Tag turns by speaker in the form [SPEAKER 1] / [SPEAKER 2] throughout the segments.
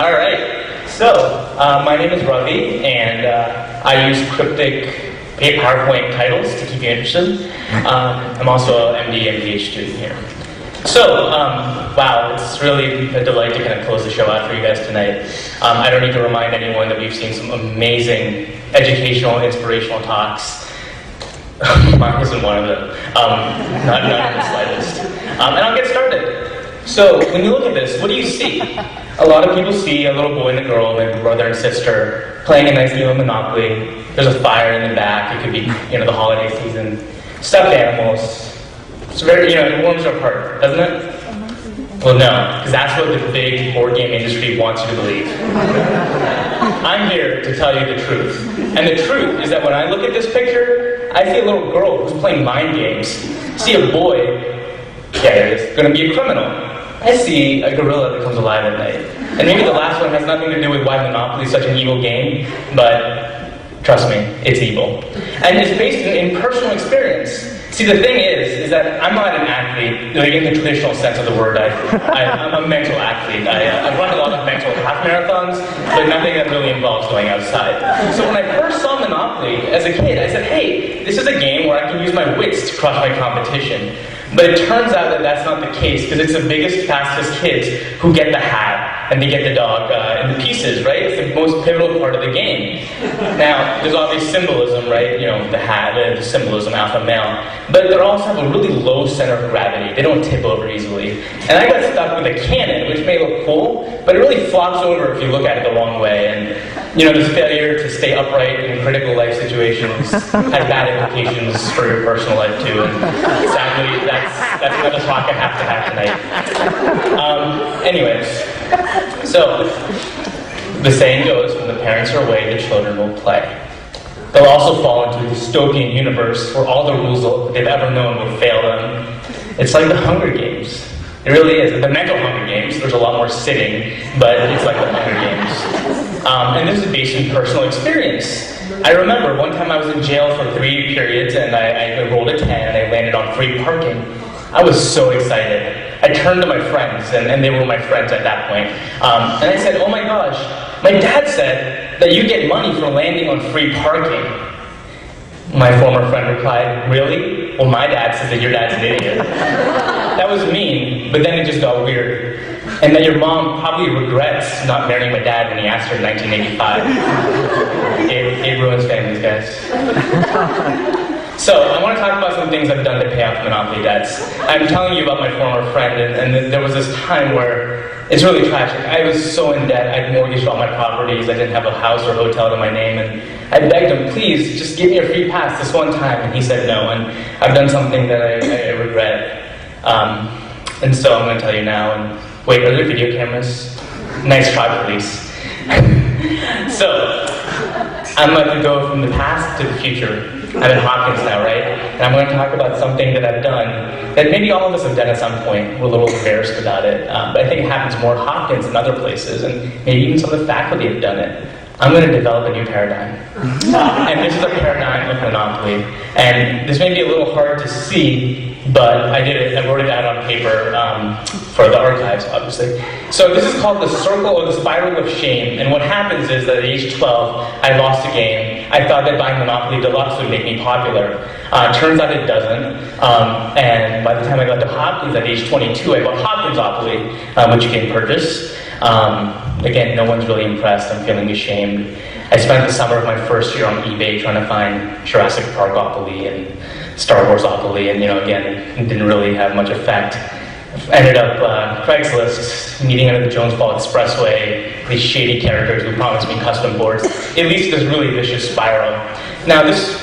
[SPEAKER 1] All right. So, my name is Ravi, and I use cryptic PowerPoint titles to keep you interested. I'm also an MD and PhD student here. So, wow, it's really a delight to kind of close the show out for you guys tonight. I don't need to remind anyone that we've seen some amazing educational, inspirational talks. Mine isn't one of them. Not in the slightest. And I'll get started. So, when you look at this, what do you see? A lot of people see a little boy and a girl, maybe brother and sister, playing a nice game of Monopoly. There's a fire in the back. It could be, the holiday season. Stuffed animals. It's very, it warms our heart, doesn't it? Well, no, because that's what the big board game industry wants you to believe. I'm here to tell you the truth. And the truth is that when I look at this picture, I see a little girl who's playing mind games. See a boy, there it is, going to be a criminal. I see a gorilla that comes alive at night. And maybe the last one has nothing to do with why Monopoly is such an evil game, but trust me, it's evil. And it's based in personal experience. See, the thing is that I'm not an athlete, in the traditional sense of the word. I'm a mental athlete. I run a lot of mental half marathons, but nothing that really involves going outside. So when I first saw Monopoly as a kid, I said, hey, this is a game where I can use my wits to crush my competition. But it turns out that that's not the case, because it's the biggest, fastest kids who get the hat, and they get the dog in the pieces, right? It's the most pivotal part of the game. Now, there's obvious symbolism, right? The hat, the symbolism, alpha male. But they also have a really low center of gravity. They don't tip over easily. And I got stuck with a cannon, which may look cool, but it really flops over if you look at it the wrong way. And, this failure to stay upright in critical life situations has bad implications for your personal life, too. And sadly, that's another talk I have to have tonight. Anyways, so the saying goes, when the parents are away, the children will play. They'll also fall into a dystopian universe where all the rules that they've ever known will fail them. It's like the Hunger Games. It really is. The mental Hunger Games, there's a lot more sitting, but it's like the Hunger Games. And this is based in personal experience. I remember one time I was in jail for 3 periods, and I rolled a 10, and I landed on free parking. I was so excited. I turned to my friends, and they were my friends at that point, and I said, oh my gosh, my dad said that you get money for landing on free parking. My former friend replied, really? Well, my dad says that your dad's an idiot. That was mean, but then it just got weird. And that your mom probably regrets not marrying my dad when he asked her in 1985. It ruins families, guys. So, I want to talk about some things I've done to pay off Monopoly debts. I'm telling you about my former friend, and there was this time where it's really tragic. I was so in debt. I'd mortgaged all my properties. I didn't have a house or hotel to my name, and I begged him, please, just give me a free pass this one time, and he said no, and I've done something that I regret. And so I'm going to tell you now, and wait, are there video cameras? Nice try, police. So, I'm going to go from the past to the future. I'm at Hopkins now, right? And I'm going to talk about something that I've done that maybe all of us have done at some point. We're a little embarrassed about it. But I think it happens more at Hopkins than other places, and maybe even some of the faculty have done it. I'm going to develop a new paradigm. And this is a paradigm of Monopoly. And this may be a little hard to see, but I did it. I wrote it out on paper for the archives, obviously. So this is called the circle or the spiral of shame. And what happens is that at age 12, I lost a game. I thought that buying Monopoly Deluxe would make me popular. Turns out it doesn't. And by the time I got to Hopkins at age 22, I bought Hopkins-opoly, which you can purchase. Again, no one's really impressed. I'm feeling ashamed. I spent the summer of my first year on eBay trying to find Jurassic Park-opoly and Star Wars-opoly, and again, it didn't really have much effect. Ended up Craigslist, meeting under the Jones Fall Expressway, these shady characters who promised me custom boards. It leads to this really vicious spiral. Now,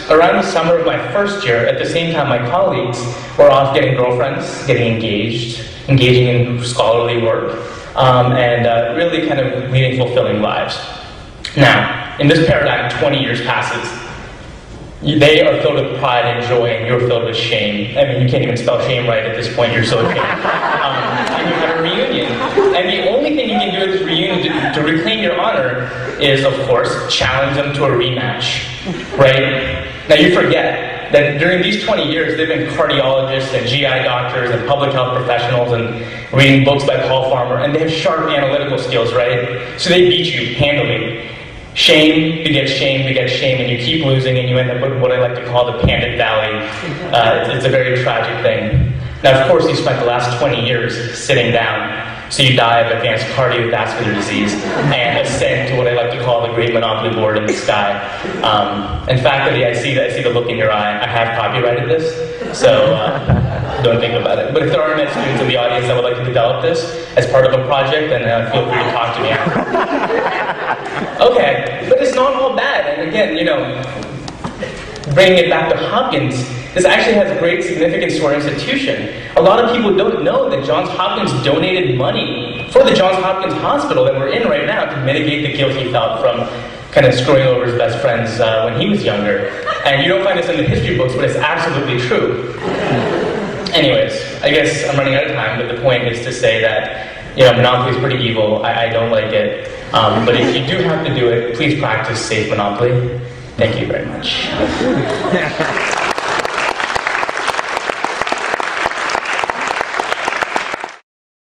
[SPEAKER 1] around the summer of my first year, at the same time, my colleagues were off getting girlfriends, getting engaged, engaging in scholarly work, and really kind of leading fulfilling lives. Now, in this paradigm, 20 years passes. They are filled with pride and joy, and you're filled with shame. I mean, you can't even spell shame right at this point, you're so ashamed. And you have a reunion. And the only thing you can do at this reunion to reclaim your honor is, of course, challenge them to a rematch, right? Now, you forget that during these 20 years, they've been cardiologists and GI doctors and public health professionals and reading books by Paul Farmer, and they have sharp analytical skills, right? So they beat you handily. Shame begets shame begets shame, and you keep losing, and you end up with what I like to call the Pandit Valley. It's a very tragic thing. Now, of course, you spent the last 20 years sitting down, so you die of advanced cardiovascular disease and ascend to what I like to call the great monopoly board in the sky. In fact, I see the look in your eye. I have copyrighted this, so don't think about it. But if there are med students in the audience that would like to develop this as part of a project, then feel free to talk to me after. Okay, but it's not all bad. And again, bringing it back to Hopkins, this actually has great significance to our institution. A lot of people don't know that Johns Hopkins donated money for the Johns Hopkins Hospital that we're in right now to mitigate the guilt he felt from kind of screwing over his best friends when he was younger. And you don't find this in the history books, but it's absolutely true. Anyways, I guess I'm running out of time, but the point is to say that Monopoly is pretty evil. I don't like it. But if you do have to do it, please practice safe Monopoly. Thank you very much.